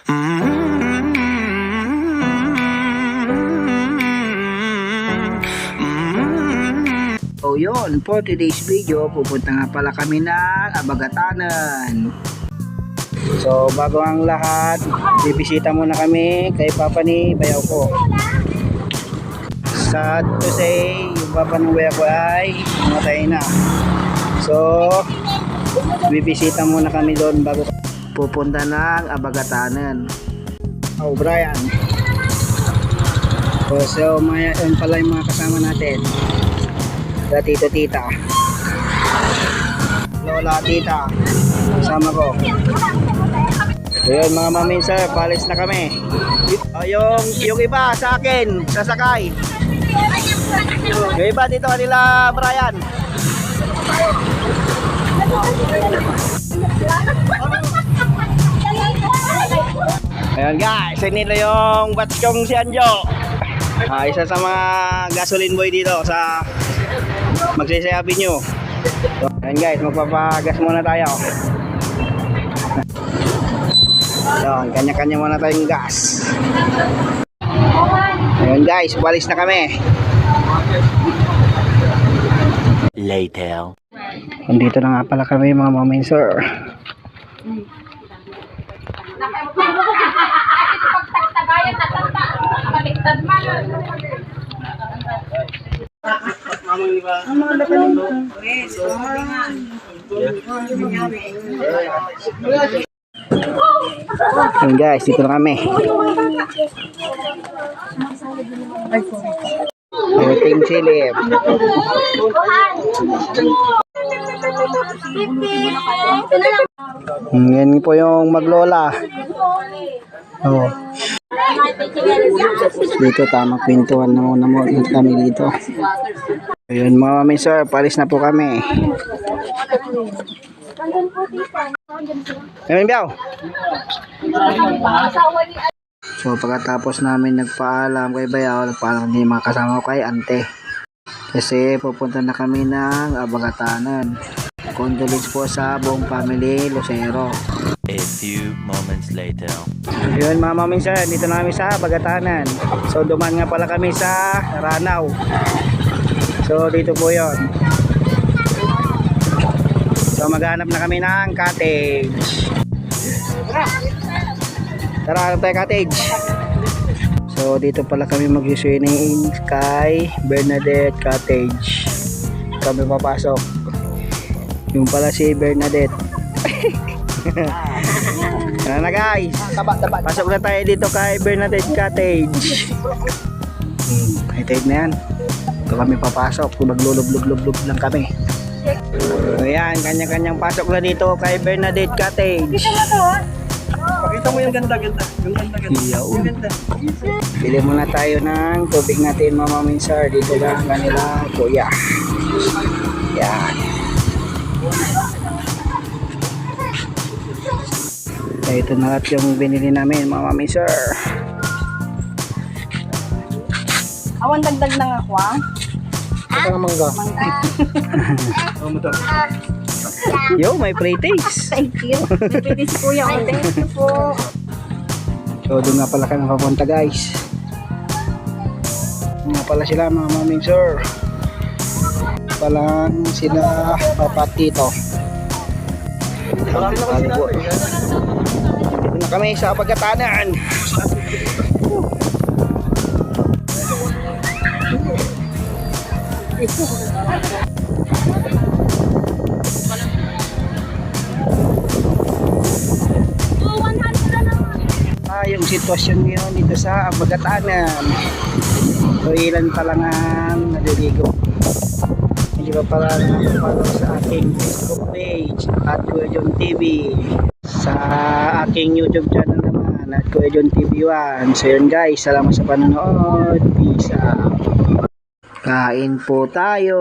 So yun, for today's video, pupunta nga pala kami ng Abagatanan. So bago ang lahat, bibisita muna kami kay Papa ni bayaw ko. Sad to say, yung Papa ng bayaw ko ay namatay na. So bibisita muna kami doon bago pupunta ng Abagatanan. Oh Brian. So yun pala yung mga kasama natin. Tito, tita, lola, tita, kasama ko. So yun mga mamin sir, palis na kami. Yung iba sa akin, sasakay. Yung iba dito kanila Brian. Ayan guys, nila yung batch kong si Anjo. Isa sa mga gasoline boy dito sa Magsaysay nyo. So, ayan guys, magpapagas muna tayo. Ayan, kanya-kanya muna tayong gas. Ayan guys, balis na kami. Later. Nandito na nga pala kami mga mamin sir. Ayan guys, dito na kami. Ating silip. Yan po yung maglola. Oh. Dito tamang kwentuhan na muna kami dito. Ayun mga mami sir, palis na po kami. Ayun biyaw. So pagkatapos namin nagpaalam kay bayaw, nagpaalam din mga kasama ko kay ante. Kasi pupunta na kami ng Abagatanan. Condolence po sa buong family Lucero. A few moments later. Ayun mga mamin sir, dito na kami sa Abagatanan. So duman nga pala kami sa Ranaw. So dito po yon. So maghanap na kami ng cottage. Tara, hanap tayo cottage. So dito pala kami mag-swimming kay Bernadette Cottage. Kami papasok. Yung pala si Bernadette. Ano na guys, pasok na tayo dito kay Bernadette Cottage. Cottage na yan. Ito kami papasok, maglulob-lub-lub lang kami. So yan, kanya-kanyang pasok na dito kay Bernadette Cottage. Pakita mo yung ganda-ganda. Yung ganda-ganda. Bili muna tayo ng tubig natin mga minsar. Dito lang kanila kuya. Yan. Ito na lahat yung binili namin mga minsar. Awan dagdag na nga kwa. Ito nga mangga. Yo, may pre-taste. Thank you. Pwede si kuya. Thank you po. So doon nga pala kami papunta guys. Doon nga pala sila mga maming sir. Palang sila papat dito. Dito na kami sa Abagatanan. Yung sitwasyon ngayon dito sa Abagatanan. So ilan pa lang ang naliligo. Hindi pa pala nakapalo sa aking Facebook page at Kuya John TV. Sa aking YouTube channel naman at Kuya John TV 1. So yun guys, salamat sa panonood. Peace out. Kain po tayo.